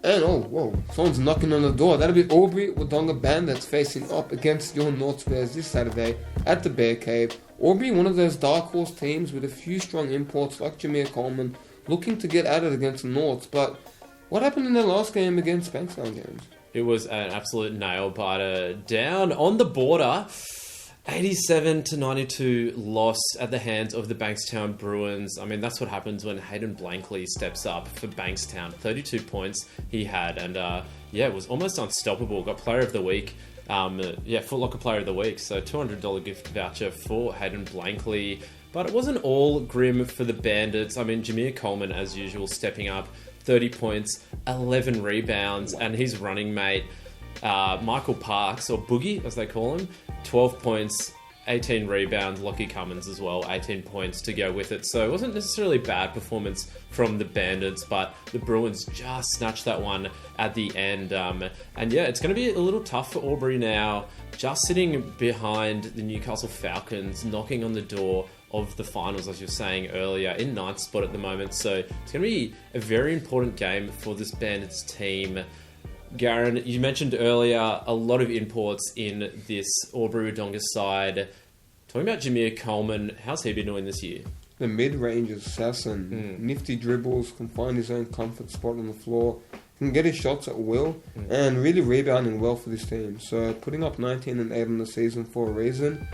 And, oh, whoa, someone's knocking on the door. That'll be Albury Wodonga Bandits facing up against your North Bears this Saturday at the Bear Cave. Albury, one of those dark horse teams with a few strong imports like Jameer Coleman, looking to get at it against the Norths. But what happened in their last game against Bankstown Games? It was an absolute nail-biter. Down on the border, 87-92 loss at the hands of the Bankstown Bruins. I mean, that's what happens when Hayden Blankley steps up for Bankstown. 32 points he had, and it was almost unstoppable. Got Player of the Week. Foot Locker Player of the Week. So $200 gift voucher for Hayden Blankley. But it wasn't all grim for the Bandits. I mean, Jameer Coleman, as usual, stepping up. 30 points, 11 rebounds, and his running mate, Michael Parks, or Boogie, as they call him, 12 points, 18 rebounds. Lockie Cummins as well, 18 points to go with it. So it wasn't necessarily a bad performance from the Bandits, but the Bruins just snatched that one at the end. It's going to be a little tough for Albury now, just sitting behind the Newcastle Falcons, knocking on the door of the finals, as you were saying earlier, in 9th spot at the moment. So it's going to be a very important game for this Bandits team. Garen, you mentioned earlier a lot of imports in this Albury Wodonga side. Talking about Jameer Coleman, how's he been doing this year? The mid-range assassin, nifty dribbles, can find his own comfort spot on the floor, can get his shots at will, and really rebounding well for this team. So putting up 19 and 8 on the season for a reason.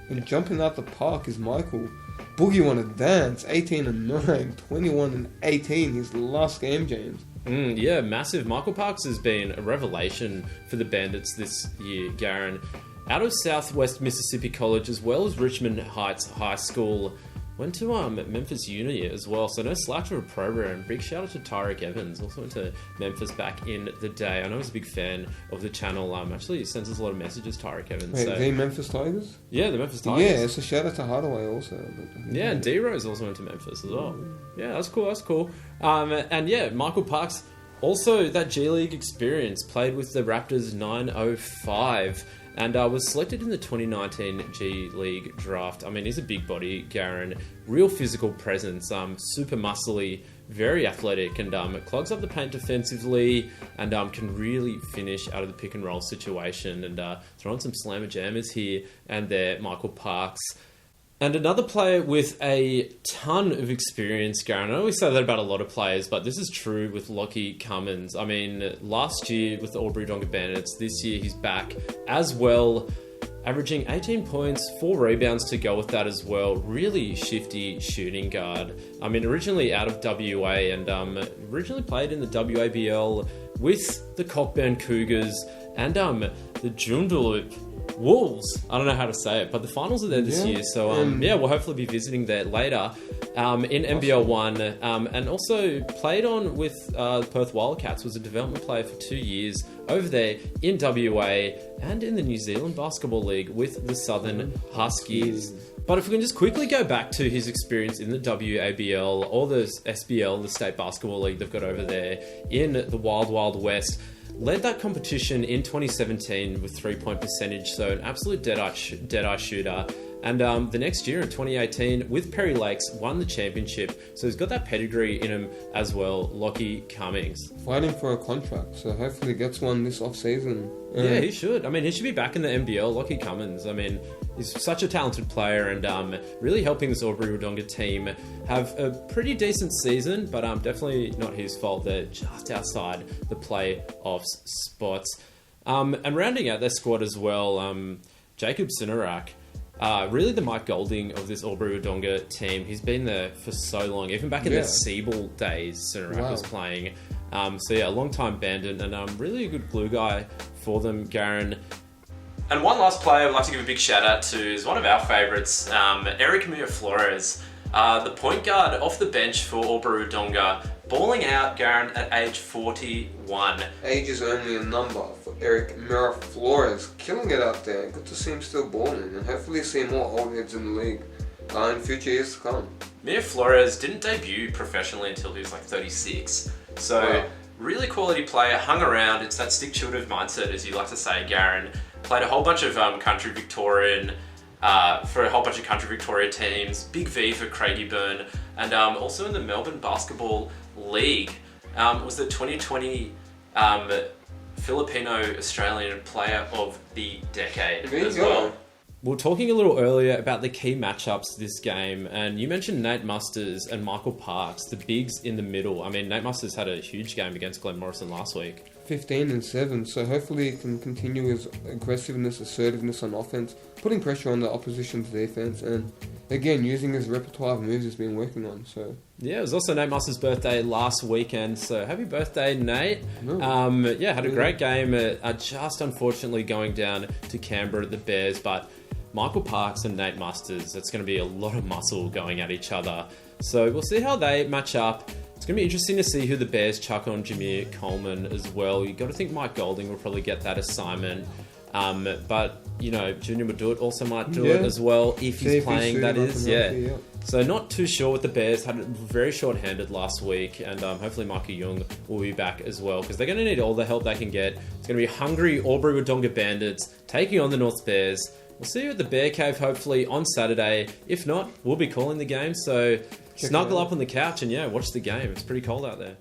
And jumping out the park is Michael. Boogie wanna dance, 18 and 9, 21 and 18, his last game, James. Massive. Michael Parks has been a revelation for the Bandits this year, Garen. Out of Southwest Mississippi College, as well as Richmond Heights High School. Went to Memphis Uni as well, so no slack to a program. Big shout out to Tyreek Evans, also went to Memphis back in the day. I know he's a big fan of the channel. Actually, he sends us a lot of messages, Tyreek Evans. Wait, the Memphis Tigers? Yeah, the Memphis Tigers. Yeah, it's a shout out to Hardaway also. Yeah, and D-Rose also went to Memphis as well. Yeah, that's cool. Michael Parks, also that G League experience, played with the Raptors 905. And was selected in the 2019 G League draft. I mean, he's a big body, Garen. Real physical presence, super muscly, very athletic, and clogs up the paint defensively, and can really finish out of the pick and roll situation. And throwing some slammer jammers here and there, Michael Parks. And another player with a ton of experience, Garen. I always say that about a lot of players, but this is true with Lockie Cummins. I mean, last year with the Albury Wodonga Bandits, this year he's back as well, averaging 18 points, 4 rebounds to go with that as well. Really shifty shooting guard. I mean, originally out of WA and originally played in the WABL with the Cockburn Cougars and the Joondalup Wolves. I don't know how to say it, but the finals are there this year, so we'll hopefully be visiting there later in NBL1, and also played on with Perth Wildcats, was a development player for 2 years over there in WA and in the New Zealand Basketball League with the Southern Huskies. But if we can just quickly go back to his experience in the WABL or the SBL, the State Basketball League they've got over there in the Wild Wild West. Led that competition in 2017 with 3-point percentage, so an absolute dead-eye shooter. And the next year in 2018 with Perry Lakes won the championship, so he's got that pedigree in him as well. Lockie Cummins fighting for a contract, so hopefully he gets one this off-season. Yeah, he should. I mean, he should be back in the NBL. Lockie Cummins, I mean, he's such a talented player and really helping this Albury Wodonga team have a pretty decent season, but definitely not his fault. They're just outside the playoffs spots. And rounding out their squad as well, Jacob Sinarak. Really the Mike Golding of this Albury Wodonga team. He's been there for so long. Even back in the Siebel days, Sinarak was playing. A long-time Bandit and really a good glue guy for them, Garen. And one last player I'd like to give a big shout out to is one of our favourites, Eric Mia Flores, the point guard off the bench for Albury Wodonga, balling out, Garen, at age 41. Age is only a number for Eric Mia Flores, killing it out there. Good to see him still balling, and hopefully see more old heads in the league in future years to come. Mia Flores didn't debut professionally until he was like 36, so really quality player, hung around. It's that stick shooter mindset, as you like to say, Garen. Played a whole bunch of country Victorian for a whole bunch of country Victoria teams. Big V for Craigieburn, and also in the Melbourne Basketball League. Was the 2020 Filipino-Australian Player of the Decade There you as go. well. We were talking a little earlier about the key matchups this game, and you mentioned Nate Musters and Michael Parks, the bigs in the middle. I mean, Nate Musters had a huge game against Glenn Morrison last week. 15-7, so hopefully he can continue his aggressiveness, assertiveness on offense, putting pressure on the opposition's defense, and again, using his repertoire of moves he's been working on. So Yeah, it was also Nate Musters' birthday last weekend, so happy birthday, Nate. No. Had a great game, just unfortunately going down to Canberra at the Bears, but Michael Parks and Nate Musters, it's going to be a lot of muscle going at each other. So we'll see how they match up. It's going to be interesting to see who the Bears chuck on Jameer Coleman as well. You've got to think Mike Golding will probably get that assignment. But, Junior Madut also might do it as well if he's playing, that is. Yeah. So not too sure with the Bears. Had it very short-handed last week, and hopefully Micah Young will be back as well, because they're going to need all the help they can get. It's going to be hungry Albury Wodonga Bandits taking on the North Bears. We'll see you at the Bear Cave hopefully on Saturday. If not, we'll be calling the game. So snuggle up on the couch and watch the game. It's pretty cold out there.